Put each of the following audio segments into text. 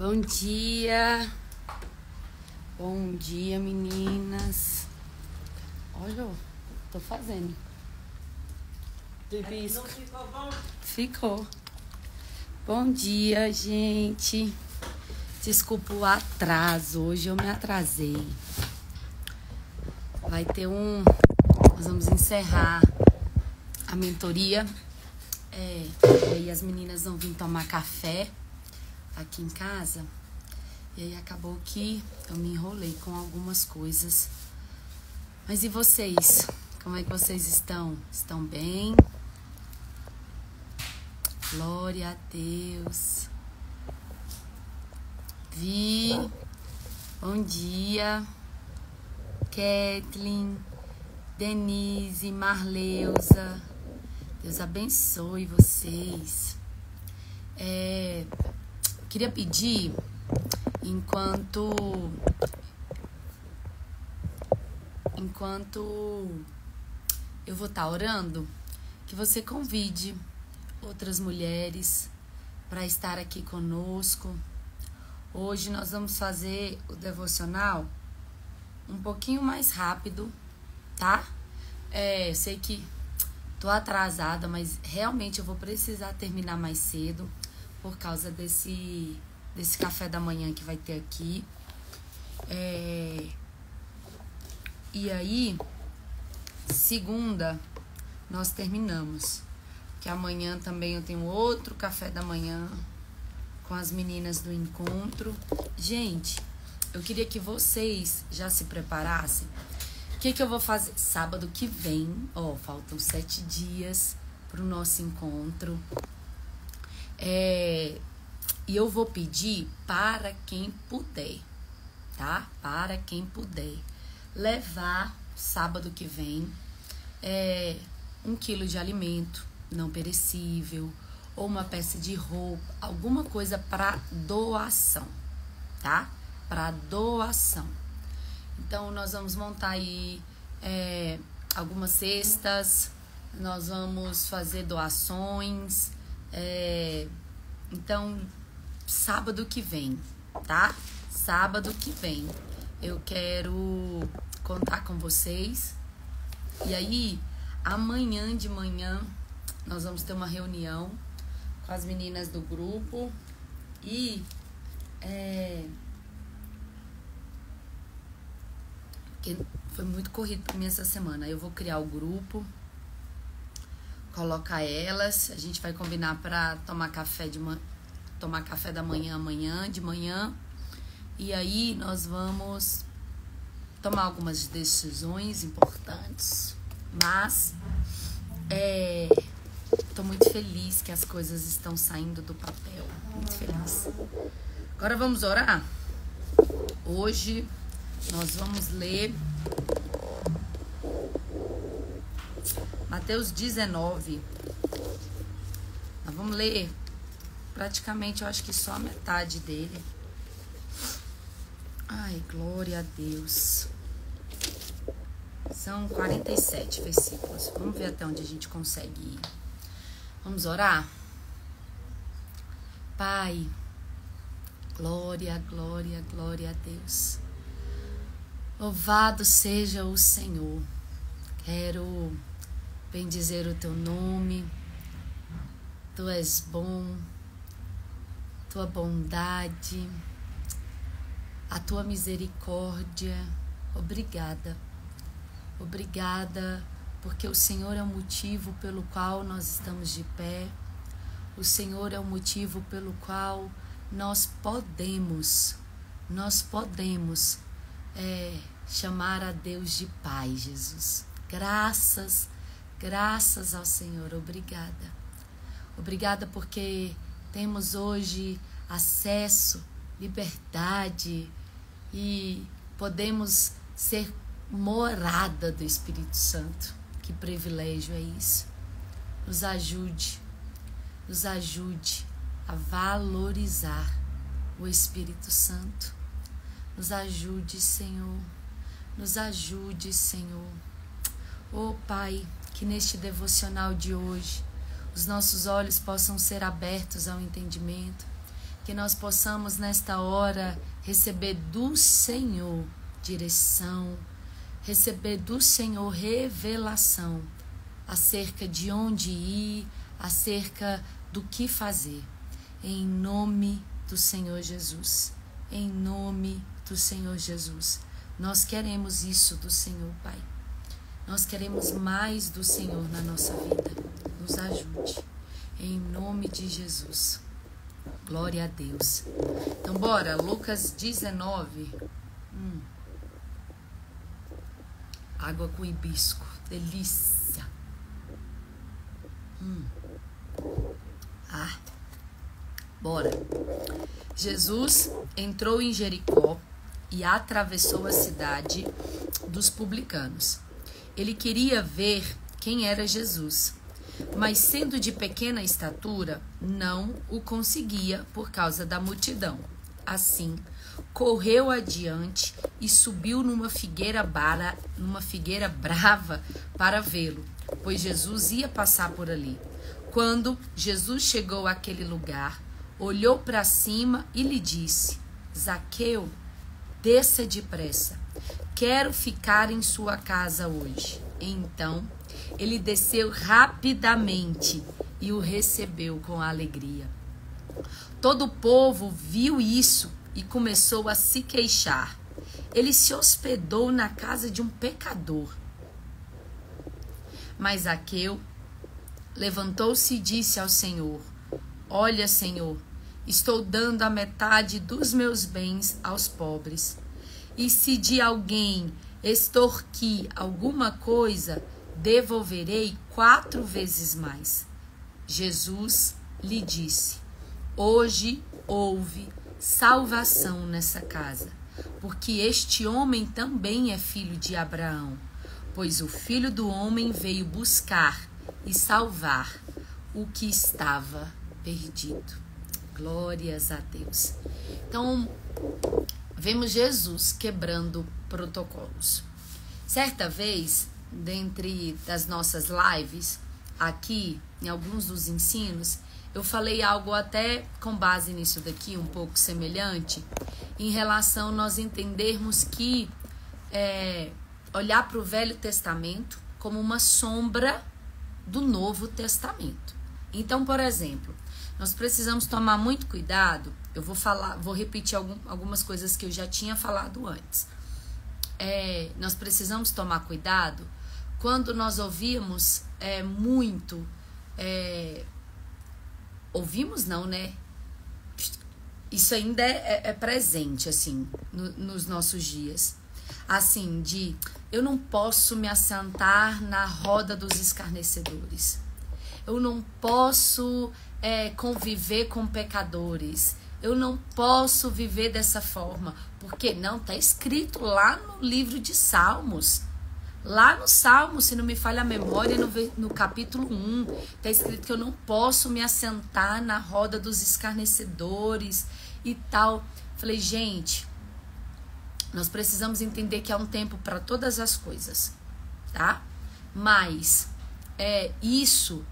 Bom dia. Bom dia, meninas. Olha, eu tô fazendo. Não ficou bom? Ficou. Bom dia, gente. Desculpa o atraso. Hoje eu me atrasei. Vai ter Nós vamos encerrar a mentoria. E aí as meninas vão vir tomar café aqui em casa. E aí acabou que eu me enrolei com algumas coisas. Mas e vocês? Como é que vocês estão? Estão bem? Glória a Deus. Vi. Bom dia. Kathleen, Denise, Marleusa. Deus abençoe vocês. Queria pedir, enquanto eu vou estar orando, que você convide outras mulheres para estar aqui conosco. Hoje nós vamos fazer o devocional um pouquinho mais rápido, tá? Eu sei que tô atrasada, mas realmente eu vou precisar terminar mais cedo por causa desse café da manhã que vai ter aqui. E aí, segunda, nós terminamos. Que amanhã também eu tenho outro café da manhã com as meninas do encontro. Gente, eu queria que vocês já se preparassem. O que eu vou fazer? Sábado que vem, faltam 7 dias pro nosso encontro. E eu vou pedir para quem puder, tá? Para quem puder levar sábado que vem 1 quilo de alimento não perecível ou uma peça de roupa, alguma coisa para doação, tá? Para doação. Então, nós vamos montar aí algumas cestas, nós vamos fazer doações. Então, sábado que vem, tá? Sábado que vem eu quero contar com vocês. E aí, amanhã de manhã, nós vamos ter uma reunião com as meninas do grupo. E porque foi muito corrido pra mim essa semana. Eu vou criar o grupo, colocar elas, a gente vai combinar pra tomar café da manhã amanhã de manhã. E aí nós vamos tomar algumas decisões importantes. Mas tô muito feliz que as coisas estão saindo do papel. Muito feliz. Agora vamos orar? Hoje nós vamos ler Mateus 19. Nós vamos ler praticamente, eu acho que só a metade dele. Ai, glória a Deus. São 47 versículos. Vamos ver até onde a gente consegue ir. Vamos orar? Pai, glória, glória, glória a Deus. Louvado seja o Senhor. Quero bendizer o teu nome. Tu és bom. Tua bondade, a tua misericórdia. Obrigada. Obrigada, porque o Senhor é o motivo pelo qual nós estamos de pé. O Senhor é o motivo pelo qual nós podemos chamar a Deus de Pai, Jesus. Graças ao Senhor. Obrigada. Obrigada porque temos hoje acesso, liberdade e podemos ser morada do Espírito Santo. Que privilégio é isso. Nos ajude a valorizar o Espírito Santo. Nos ajude, Senhor. Nos ajude, Senhor. Pai, que neste devocional de hoje os nossos olhos possam ser abertos ao entendimento, que nós possamos nesta hora receber do Senhor direção, receber do Senhor revelação acerca de onde ir, acerca do que fazer. Em nome do Senhor Jesus. Em nome do Senhor Jesus. Nós queremos isso do Senhor, Pai. Nós queremos mais do Senhor na nossa vida. Nos ajude. Em nome de Jesus. Glória a Deus. Então, bora. Lucas 19. Água com hibisco. Delícia. Bora. Jesus entrou em Jericó e atravessou a cidade dos publicanos. Ele queria ver quem era Jesus, mas sendo de pequena estatura, não o conseguia por causa da multidão. Assim, correu adiante e subiu numa figueira brava para vê-lo, pois Jesus ia passar por ali. Quando Jesus chegou àquele lugar, olhou para cima e lhe disse: Zaqueu, desça depressa, quero ficar em sua casa hoje. Então, ele desceu rapidamente e o recebeu com alegria. Todo o povo viu isso e começou a se queixar. Ele se hospedou na casa de um pecador. Mas Zaqueu levantou-se e disse ao Senhor: Olha, Senhor, estou dando a metade dos meus bens aos pobres. E se de alguém extorquir alguma coisa, devolverei 4 vezes mais. Jesus lhe disse: Hoje houve salvação nessa casa, porque este homem também é filho de Abraão, pois o Filho do Homem veio buscar e salvar o que estava perdido. Glórias a Deus. Então, vemos Jesus quebrando protocolos. Certa vez, dentre das nossas lives, aqui, em alguns dos ensinos, eu falei algo até com base nisso daqui, um pouco semelhante, em relação a nós entendermos que olhar para o Velho Testamento como uma sombra do Novo Testamento. Então, por exemplo, nós precisamos tomar muito cuidado. Eu vou repetir algumas coisas que eu já tinha falado antes. Nós precisamos tomar cuidado quando nós ouvimos muito. Ouvimos não, né? Isso ainda é presente, assim, nos nossos dias. Assim, eu não posso me assentar na roda dos escarnecedores. Eu não posso conviver com pecadores. Eu não posso viver dessa forma. Porque não, está escrito lá no livro de Salmos. Lá no Salmo, se não me falha a memória, no capítulo 1, está escrito que eu não posso me assentar na roda dos escarnecedores e tal. Falei, gente, nós precisamos entender que há um tempo para todas as coisas, tá? Mas isso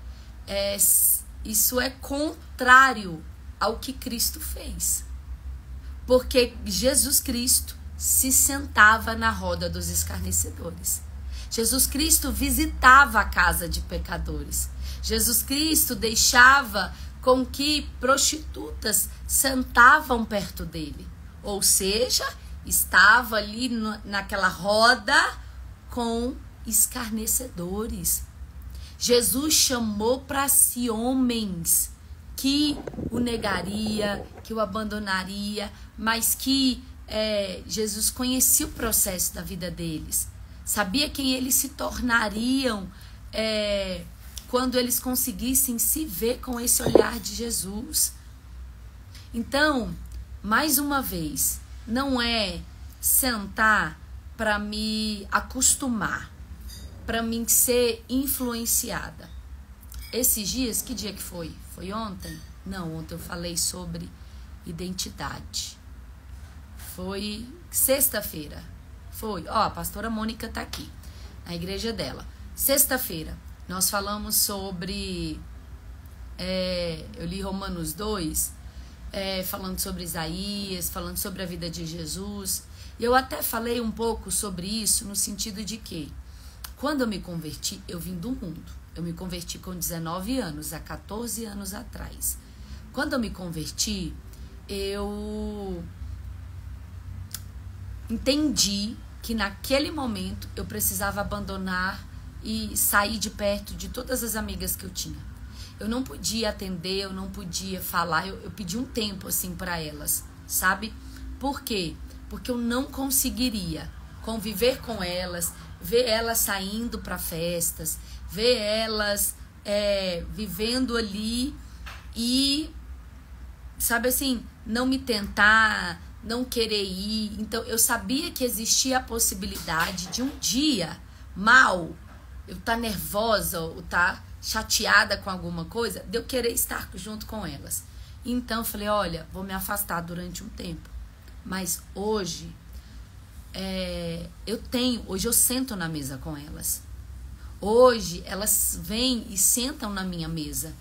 é contrário ao que Cristo fez. Porque Jesus Cristo se sentava na roda dos escarnecedores. Jesus Cristo visitava a casa de pecadores. Jesus Cristo deixava com que prostitutas sentavam perto dele. Ou seja, estava ali naquela roda com escarnecedores. Jesus chamou para si homens que o negaria, que o abandonaria, mas que Jesus conhecia o processo da vida deles. Sabia quem eles se tornariam quando eles conseguissem se ver com esse olhar de Jesus. Então, mais uma vez, não é sentar para me acostumar, para mim ser influenciada. Esses dias, que dia que foi? Foi ontem? Não, ontem eu falei sobre identidade. Foi sexta-feira. Foi, a pastora Mônica tá aqui, na igreja dela. Sexta-feira, nós falamos sobre, eu li Romanos 2, falando sobre Isaías, falando sobre a vida de Jesus. E eu até falei um pouco sobre isso no sentido de que, quando eu me converti, eu vim do mundo. Eu me converti com 19 anos, há 14 anos atrás. Quando eu me converti, eu entendi que naquele momento eu precisava abandonar e sair de perto de todas as amigas que eu tinha. Eu não podia atender, eu não podia falar, eu pedi um tempo assim para elas, sabe? Por quê? Porque eu não conseguiria conviver com elas, ver elas saindo para festas, ver elas vivendo ali e, sabe assim, não me tentar, não querer ir. Então eu sabia que existia a possibilidade de um dia mal eu estar nervosa ou estar chateada com alguma coisa, de eu querer estar junto com elas. Então eu falei, olha, vou me afastar durante um tempo. Mas hoje, hoje eu sento na mesa com elas. Hoje elas vêm e sentam na minha mesa.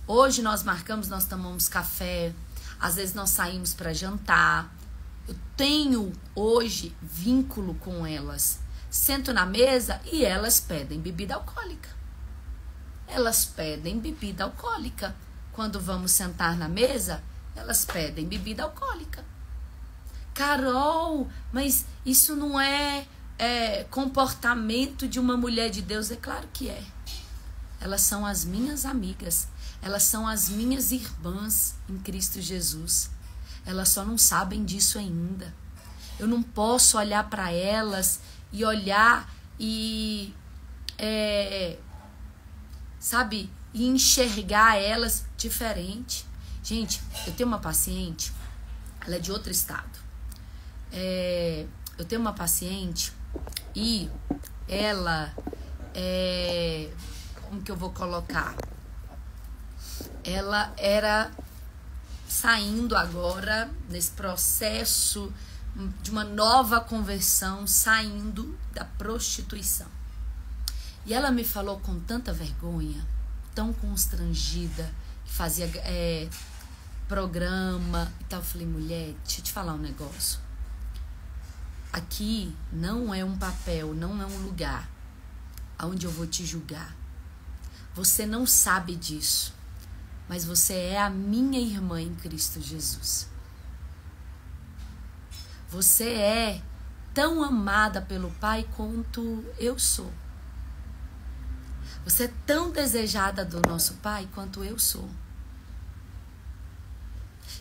Hoje nós marcamos, nós tomamos café, às vezes nós saímos para jantar. Eu tenho hoje vínculo com elas. Sento na mesa e elas pedem bebida alcoólica. Elas pedem bebida alcoólica. Quando vamos sentar na mesa, elas pedem bebida alcoólica. Carol, mas isso não é comportamento de uma mulher de Deus? É claro que é. Elas são as minhas amigas. Elas são as minhas irmãs em Cristo Jesus. Elas só não sabem disso ainda. Eu não posso olhar para elas e olhar e sabe, e enxergar elas diferente. Gente, eu tenho uma paciente, ela é de outro estado. Eu tenho uma paciente e ela como que eu vou colocar? Ela era saindo agora nesse processo de uma nova conversão, saindo da prostituição. E ela me falou com tanta vergonha, tão constrangida, que fazia programa e tal. Eu falei, mulher, deixa eu te falar um negócio. Aqui não é um papel, não é um lugar onde eu vou te julgar. Você não sabe disso, mas você é a minha irmã em Cristo Jesus. Você é tão amada pelo Pai quanto eu sou. Você é tão desejada do nosso Pai quanto eu sou.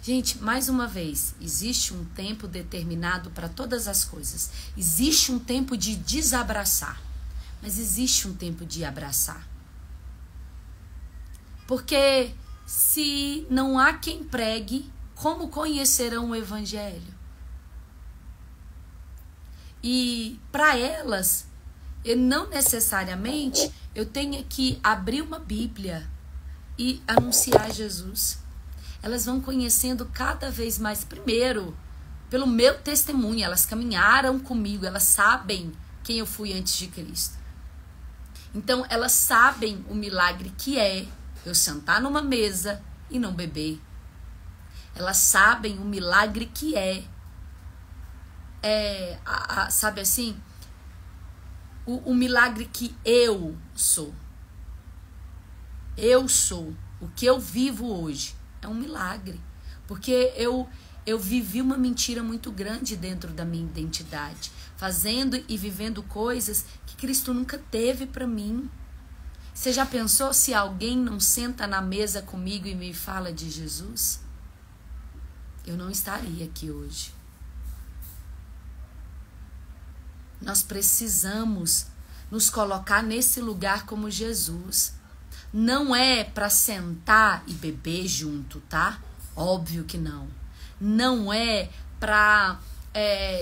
Gente, mais uma vez, existe um tempo determinado para todas as coisas. Existe um tempo de desabraçar, mas existe um tempo de abraçar. Porque se não há quem pregue, como conhecerão o Evangelho? E para elas, não necessariamente eu tenho que abrir uma Bíblia e anunciar Jesus. Elas vão conhecendo cada vez mais, primeiro, pelo meu testemunho. Elas caminharam comigo, elas sabem quem eu fui antes de Cristo. Então, elas sabem o milagre que é eu sentar numa mesa e não beber. Elas sabem o milagre que sabe assim, o milagre que eu sou. Eu sou. O que eu vivo hoje é um milagre. Porque eu vivi uma mentira muito grande dentro da minha identidade. Fazendo e vivendo coisas que Cristo nunca teve para mim. Você já pensou se alguém não senta na mesa comigo e me fala de Jesus? Eu não estaria aqui hoje. Nós precisamos nos colocar nesse lugar como Jesus. Não é para sentar e beber junto, tá? Óbvio que não. Não é para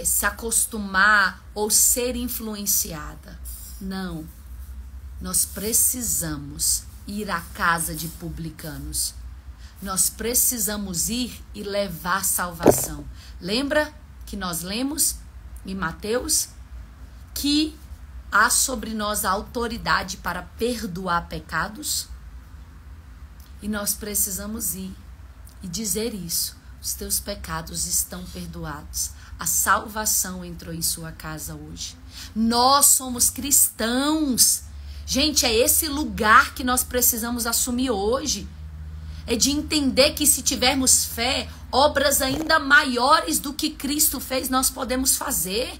se acostumar ou ser influenciada. Não. Nós precisamos ir à casa de publicanos. Nós precisamos ir e levar salvação. Lembra que nós lemos em Mateus que há sobre nós a autoridade para perdoar pecados? E nós precisamos ir e dizer isso. os teus pecados estão perdoados. A salvação entrou em sua casa hoje. Nós somos cristãos. Gente, é esse lugar que nós precisamos assumir hoje. É de entender que se tivermos fé, obras ainda maiores do que Cristo fez, nós podemos fazer.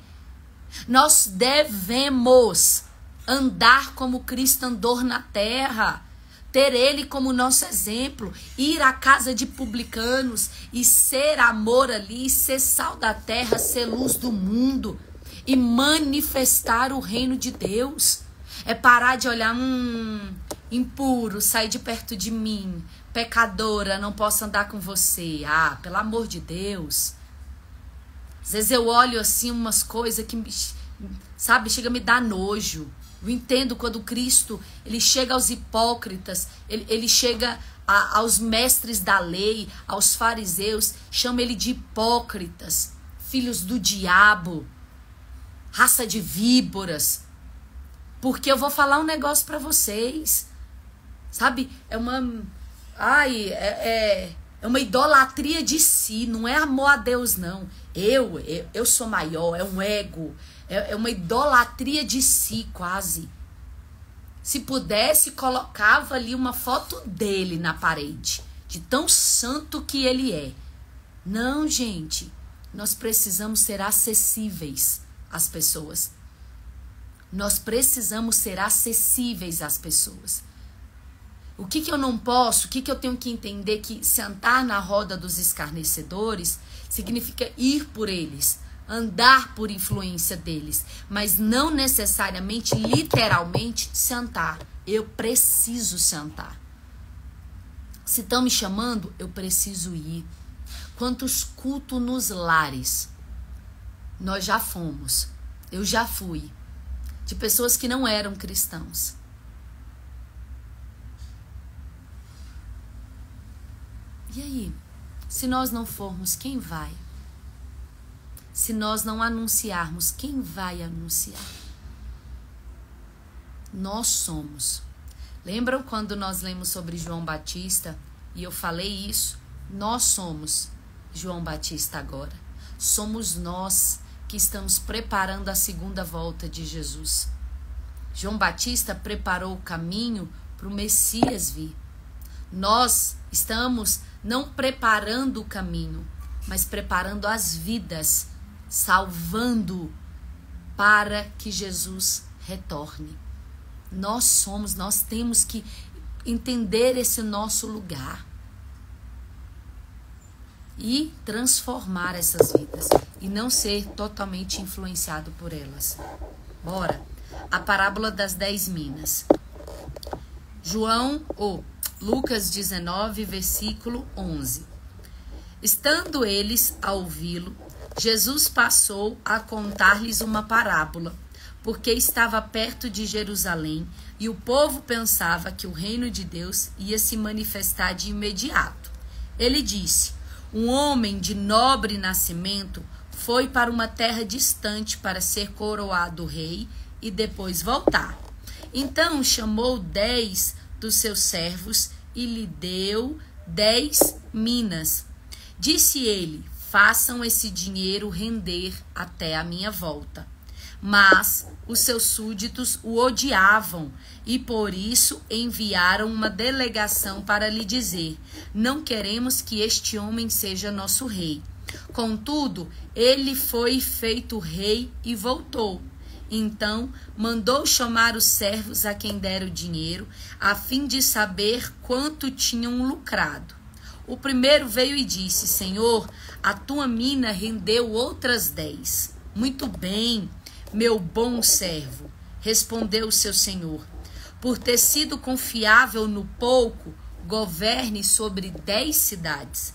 Nós devemos andar como Cristo andou na terra. Ter Ele como nosso exemplo. Ir à casa de publicanos e ser amor ali, ser sal da terra, ser luz do mundo. E manifestar o reino de Deus. É parar de olhar, impuro, sai de perto de mim. Pecadora, não posso andar com você. Ah, pelo amor de Deus. Às vezes eu olho assim umas coisas que, sabe, chega a me dar nojo. Eu entendo quando Cristo, ele chega aos hipócritas, ele chega aos mestres da lei, aos fariseus, chama ele de hipócritas, filhos do diabo, raça de víboras. Porque eu vou falar um negócio pra vocês, sabe? É uma idolatria de si, não é amor a Deus, não. Eu sou maior, é um ego, é uma idolatria de si, quase. Se pudesse, colocava ali uma foto dele na parede, de tão santo que ele é. Não, gente, nós precisamos ser acessíveis às pessoas. Nós precisamos ser acessíveis às pessoas. O que eu não posso, o que eu tenho que entender? Que sentar na roda dos escarnecedores significa ir por eles, andar por influência deles, mas não necessariamente, literalmente, sentar. Eu preciso sentar. Se estão me chamando, eu preciso ir. Quantos cultos nos lares nós já fomos, eu já fui, de pessoas que não eram cristãos. E aí, se nós não formos, quem vai? Se nós não anunciarmos, quem vai anunciar? Nós somos. Lembram quando nós lemos sobre João Batista? E eu falei isso. Nós somos João Batista agora. Somos nós que estamos preparando a segunda volta de Jesus. João Batista preparou o caminho para o Messias vir. Nós estamos não preparando o caminho, mas preparando as vidas, salvando para que Jesus retorne. Nós temos que entender esse nosso lugar e transformar essas vidas e não ser totalmente influenciado por elas. Bora. A parábola das 10 minas. Lucas 19, versículo 11. Estando eles a ouvi-lo, Jesus passou a contar-lhes uma parábola, porque estava perto de Jerusalém e o povo pensava que o reino de Deus ia se manifestar de imediato. Ele disse: um homem de nobre nascimento foi para uma terra distante para ser coroado rei e depois voltar. Então chamou 10 dos seus servos e lhe deu 10 minas. Disse ele: façam esse dinheiro render até a minha volta. Mas os seus súditos o odiavam e por isso enviaram uma delegação para lhe dizer: não queremos que este homem seja nosso rei. Contudo, ele foi feito rei e voltou. Então mandou chamar os servos a quem dera o dinheiro, a fim de saber quanto tinham lucrado. O primeiro veio e disse: Senhor, a tua mina rendeu outras 10. Muito bem, meu bom servo, respondeu o seu senhor. Por ter sido confiável no pouco, governe sobre 10 cidades.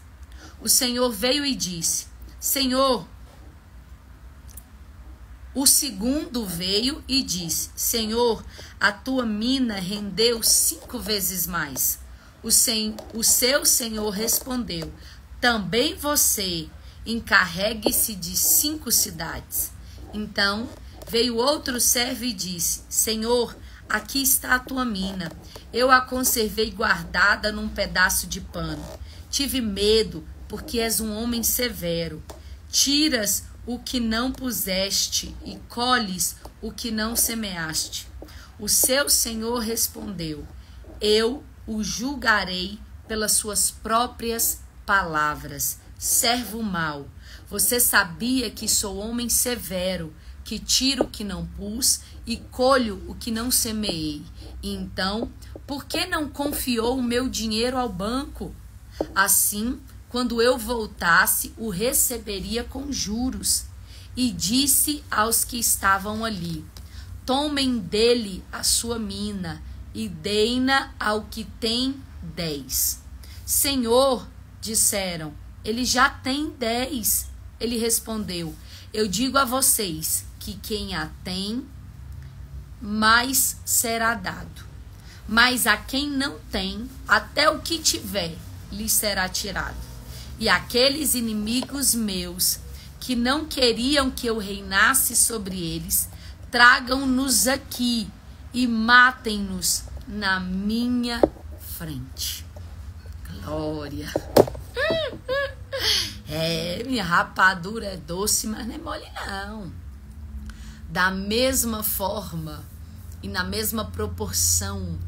O senhor veio e disse: Senhor. O segundo veio e disse: Senhor, a tua mina rendeu 5 vezes mais. O seu senhor respondeu: também você encarregue-se de 5 cidades. Então veio outro servo e disse: Senhor, aqui está a tua mina. Eu a conservei guardada num pedaço de pano. Tive medo, porque és um homem severo. Tiras o que não puseste e colhes o que não semeaste. O seu senhor respondeu: eu o julgarei pelas suas próprias palavras. Servo mau, você sabia que sou homem severo, que tiro o que não pus e colho o que não semeei. Então, por que não confiou o meu dinheiro ao banco? Assim, quando eu voltasse, o receberia com juros. E disse aos que estavam ali: tomem dele a sua mina e deem-na ao que tem 10. Senhor, disseram, ele já tem 10. Ele respondeu: eu digo a vocês que quem a tem, mais será dado. Mas a quem não tem, até o que tiver, lhe será tirado. E aqueles inimigos meus, que não queriam que eu reinasse sobre eles, tragam-nos aqui e matem-nos na minha frente. Glória! Minha rapadura é doce, mas não é mole não. Da mesma forma e na mesma proporção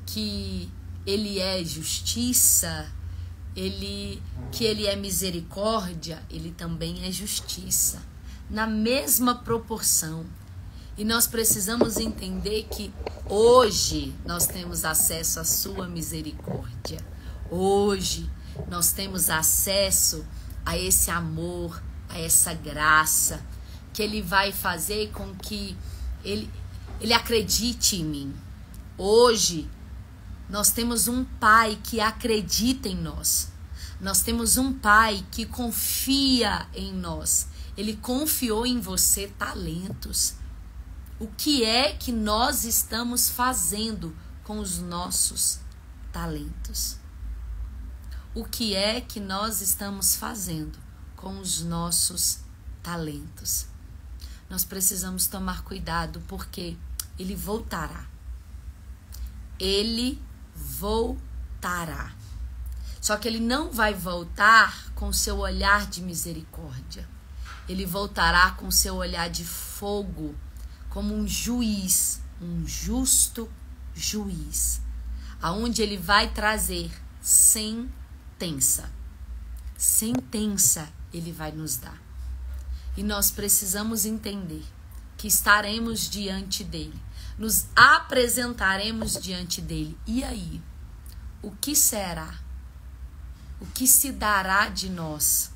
que ele é justiça, que ele é misericórdia, ele também é justiça. Na mesma proporção. E nós precisamos entender que hoje nós temos acesso à sua misericórdia. Hoje nós temos acesso a esse amor, a essa graça, que ele vai fazer com que ele acredite em mim. Hoje nós temos um pai que acredita em nós. Nós temos um pai que confia em nós. Ele confiou em você talentos. O que é que nós estamos fazendo com os nossos talentos? O que é que nós estamos fazendo com os nossos talentos? Nós precisamos tomar cuidado, porque ele voltará. Ele voltará. Só que ele não vai voltar com seu olhar de misericórdia. Ele voltará com seu olhar de fogo, como um juiz, um justo juiz, aonde ele vai trazer sentença. Sentença ele vai nos dar. E nós precisamos entender que estaremos diante dele, nos apresentaremos diante dele. E aí? O que será? O que se dará de nós?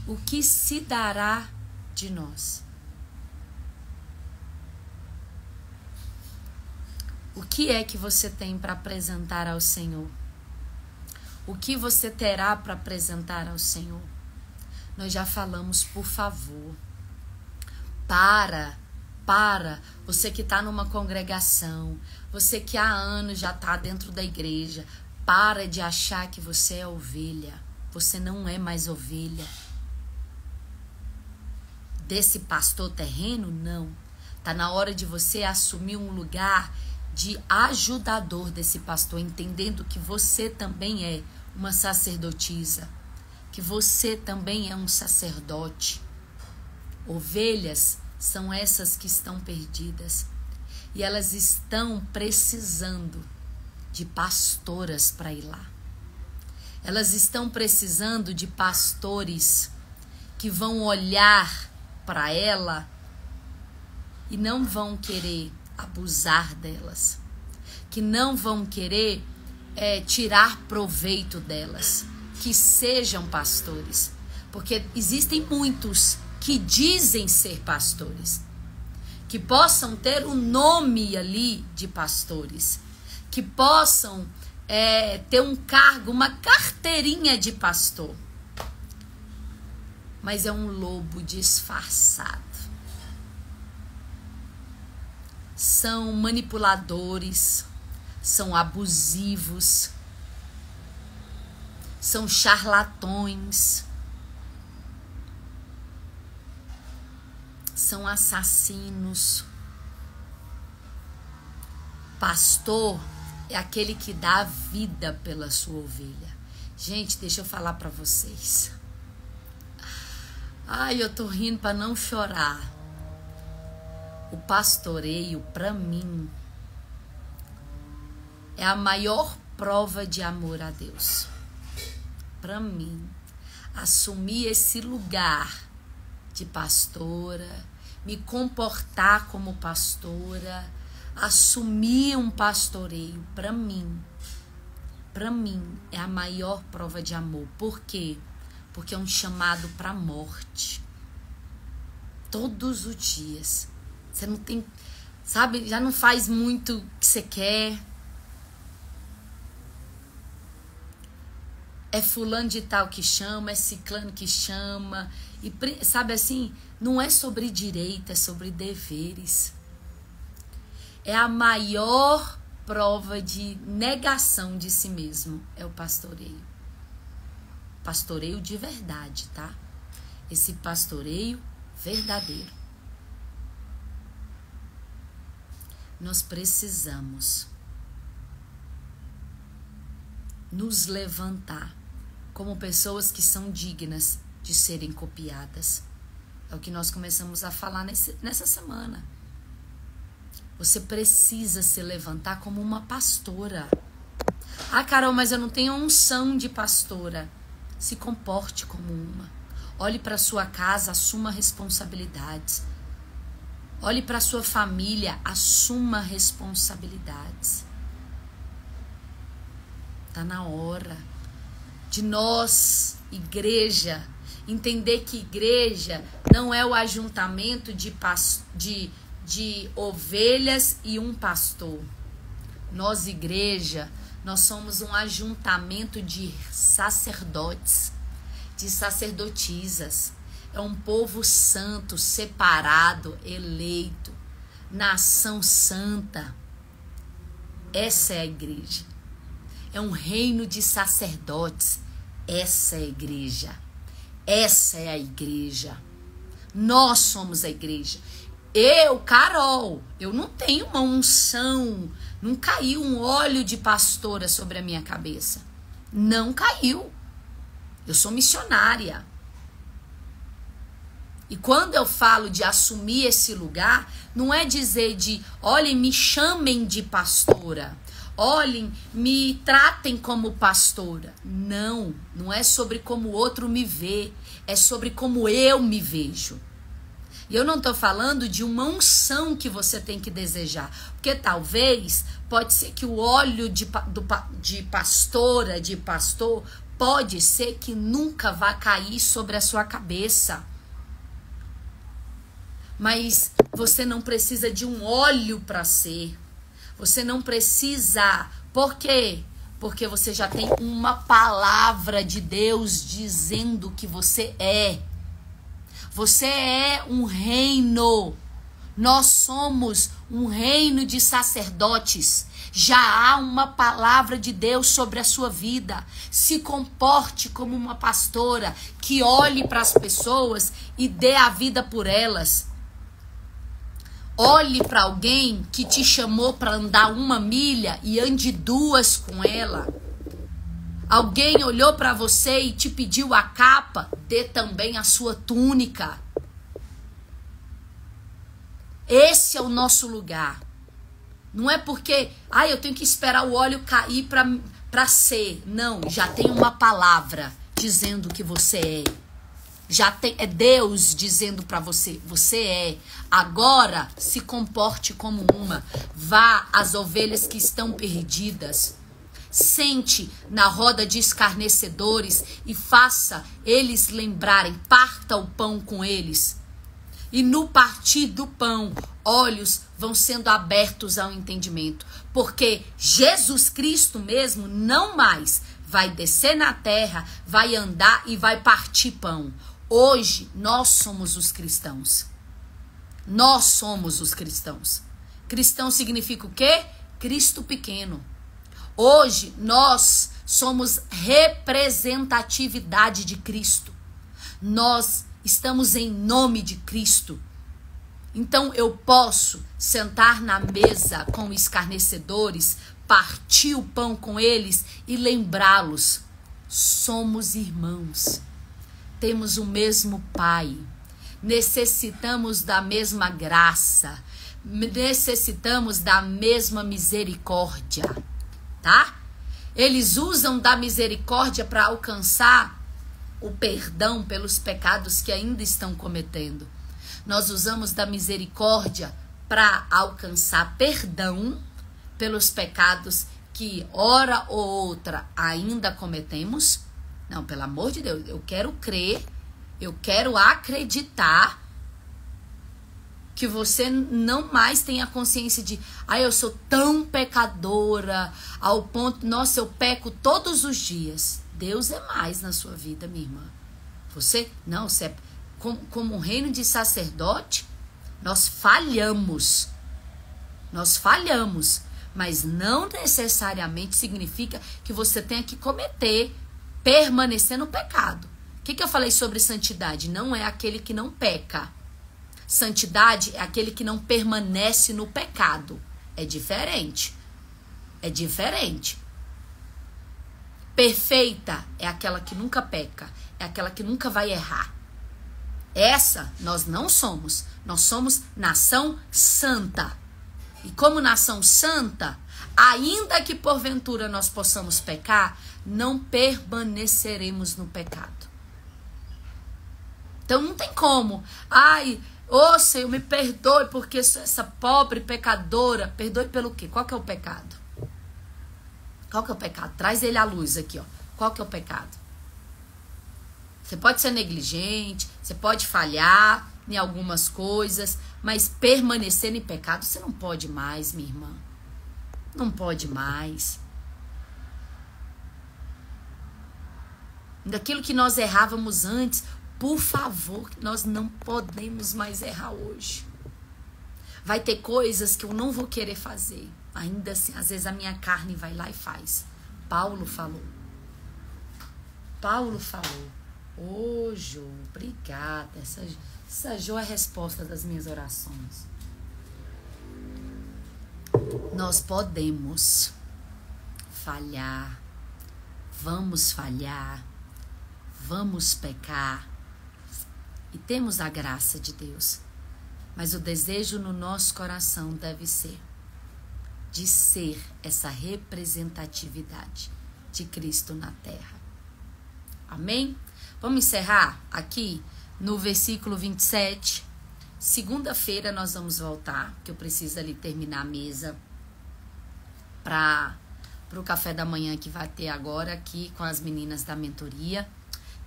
O que se dará de nós? O que é que você tem para apresentar ao Senhor? O que você terá para apresentar ao Senhor? Nós já falamos, por favor. Para. Você que está numa congregação, você que há anos já está dentro da igreja, para de achar que você é ovelha. Você não é mais ovelha desse pastor terreno, não. Está na hora de você assumir um lugar de ajudador desse pastor, entendendo que você também é uma sacerdotisa, que você também é um sacerdote. Ovelhas são essas que estão perdidas e elas estão precisando de pastoras para ir lá. Elas estão precisando de pastores que vão olhar para ela e não vão querer abusar delas, que não vão querer tirar proveito delas, que sejam pastores, porque existem muitos que dizem ser pastores, que possam ter o nome ali de pastores, que possam ter um cargo, uma carteirinha de pastor, mas é um lobo disfarçado. São manipuladores, são abusivos, são charlatões, são assassinos. Pastor é aquele que dá a vida pela sua ovelha, Gente, deixa eu falar para vocês. Ai, eu tô rindo para não chorar. O pastoreio, para mim, é a maior prova de amor a Deus. Para mim, assumir esse lugar de pastora, me comportar como pastora, assumir um pastoreio, para mim é a maior prova de amor. Por quê? Porque é um chamado para a morte. Todos os dias. Você não tem, sabe, já não faz muito o que você quer. É fulano de tal que chama, é ciclano que chama. E sabe assim, não é sobre direito, é sobre deveres. É a maior prova de negação de si mesmo, é o pastoreio. Pastoreio de verdade, tá? Esse pastoreio verdadeiro. Nós precisamos nos levantar como pessoas que são dignas de serem copiadas. É o que nós começamos a falar nessa semana. Você precisa se levantar como uma pastora. Ah, Carol, mas eu não tenho unção de pastora. Se comporte como uma. Olhe para sua casa, assuma responsabilidades. Olhe para sua família, assuma responsabilidades. Tá na hora de nós, igreja, entender que igreja não é o ajuntamento de ovelhas e um pastor. Nós, igreja, nós somos um ajuntamento de sacerdotes, de sacerdotisas. É um povo santo, separado, eleito, nação santa. Essa é a igreja. É um reino de sacerdotes. Essa é a igreja. Essa é a igreja. Nós somos a igreja. Eu, Carol, eu não tenho uma unção, não caiu um óleo de pastora sobre a minha cabeça. Não caiu. Eu sou missionária. E quando eu falo de assumir esse lugar, não é dizer de, olhem, me chamem de pastora. Olhem, me tratem como pastora. Não, não é sobre como o outro me vê. É sobre como eu me vejo. E eu não estou falando de uma unção que você tem que desejar. Porque talvez, pode ser que o óleo de pastora, de pastor, pode ser que nunca vá cair sobre a sua cabeça. Mas você não precisa de um óleo para ser. Você não precisa. Por quê? Porque você já tem uma palavra de Deus dizendo que você é. Você é um reino. Nós somos um reino de sacerdotes. Já há uma palavra de Deus sobre a sua vida. Se comporte como uma pastora que olhe para as pessoas e dê a vida por elas. Olhe para alguém que te chamou para andar 1 milha e ande 2 com ela. Alguém olhou para você e te pediu a capa, dê também a sua túnica. Esse é o nosso lugar. Não é porque, eu tenho que esperar o óleo cair para ser. Não, já tem uma palavra dizendo que você é. É Deus dizendo para você, você é. Agora se comporte como uma. Vá às ovelhas que estão perdidas. Sente na roda de escarnecedores e faça eles lembrarem. Parta o pão com eles. E no partir do pão, olhos vão sendo abertos ao entendimento. Porque Jesus Cristo mesmo não mais vai descer na terra, vai andar e vai partir pão. Hoje, nós somos os cristãos. Nós somos os cristãos. Cristão significa o quê? Cristo pequeno. Hoje, nós somos representatividade de Cristo. Nós estamos em nome de Cristo. Então, eu posso sentar na mesa com escarnecedores, partir o pão com eles e lembrá-los somos irmãos, temos o mesmo Pai, necessitamos da mesma graça, necessitamos da mesma misericórdia, tá? Eles usam da misericórdia para alcançar o perdão pelos pecados que ainda estão cometendo. Nós usamos da misericórdia para alcançar perdão pelos pecados que, hora ou outra, ainda cometemos. Não, pelo amor de Deus, eu quero crer, eu quero acreditar que você não mais tem a consciência de, eu sou tão pecadora, ao ponto, nossa, eu peco todos os dias. Deus é mais na sua vida, minha irmã. Você é como um reino de sacerdote, nós falhamos, mas não necessariamente significa que você tenha que permanecer no pecado. O que eu falei sobre santidade? Não é aquele que não peca. Santidade é aquele que não permanece no pecado. É diferente. É diferente. Perfeita é aquela que nunca peca. É aquela que nunca vai errar. Essa nós não somos. Nós somos nação santa. E como nação santa, ainda que porventura nós possamos pecar, não permaneceremos no pecado. Então não tem como. Ô Senhor, me perdoe porque essa pobre pecadora. Perdoe pelo quê? Qual que é o pecado? Qual que é o pecado? Traz ele à luz aqui, ó. Qual que é o pecado? Você pode ser negligente, você pode falhar em algumas coisas, mas permanecer em pecado você não pode mais, minha irmã. Não pode mais. Daquilo que nós errávamos antes, por favor, nós não podemos mais errar hoje. Vai ter coisas que eu não vou querer fazer. Ainda assim, às vezes a minha carne vai lá e faz. Paulo falou. Ô, Jô, obrigada. Essa Jô é a resposta das minhas orações. Nós podemos falhar. Vamos falhar. Vamos pecar. E temos a graça de Deus. Mas o desejo no nosso coração deve ser de ser essa representatividade de Cristo na terra. Amém? Vamos encerrar aqui no versículo 27. Segunda-feira nós vamos voltar, que eu preciso ali terminar a mesa para o café da manhã que vai ter agora aqui com as meninas da mentoria.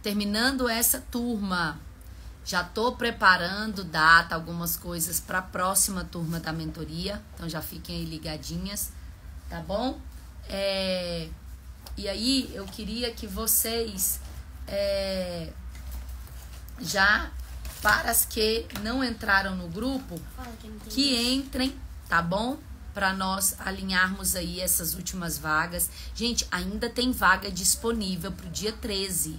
Terminando essa turma, já estou preparando data, algumas coisas para a próxima turma da mentoria. Então já fiquem aí ligadinhas, tá bom? E aí eu queria que vocês, já, para as que não entraram no grupo, que entrem, tá bom? Para nós alinharmos aí essas últimas vagas. Gente, ainda tem vaga disponível para o dia 13.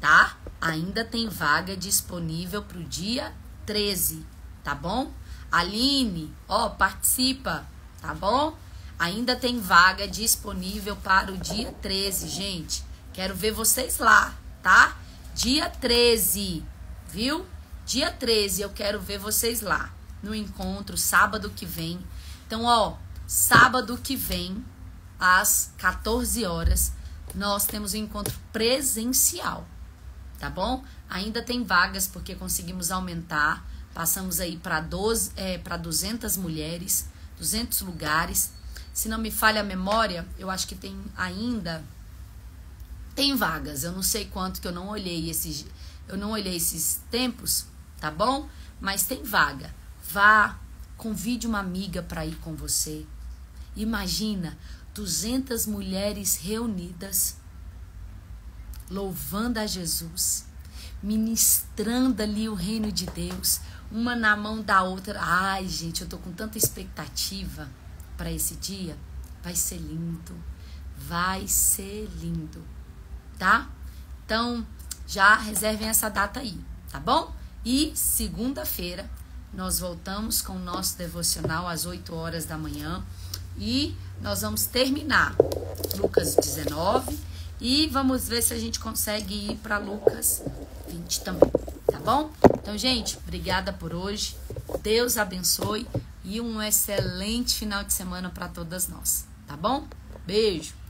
Tá? Ainda tem vaga disponível pro dia 13, tá bom? Aline, participa, tá bom? Ainda tem vaga disponível para o dia 13, gente. Quero ver vocês lá, tá? Dia 13, viu? Dia 13 eu quero ver vocês lá no encontro, sábado que vem. Então, sábado que vem, às 14 horas, nós temos um encontro presencial. Tá bom? Ainda tem vagas porque conseguimos aumentar. Passamos aí para 200 mulheres, 200 lugares. Se não me falha a memória, eu acho que tem vagas. Eu não sei quanto, que eu não olhei esses tempos, tá bom? Mas tem vaga. Vá, convide uma amiga para ir com você. Imagina 200 mulheres reunidas, louvando a Jesus, ministrando ali o reino de Deus, uma na mão da outra. Ai, gente, eu tô com tanta expectativa para esse dia. Vai ser lindo, tá? Então, já reservem essa data aí, tá bom? E segunda-feira nós voltamos com o nosso devocional às 8 horas da manhã e nós vamos terminar Lucas 19 E vamos ver se a gente consegue ir para Lucas 20 também, tá bom? Então, gente, obrigada por hoje. Deus abençoe e um excelente final de semana para todas nós, tá bom? Beijo!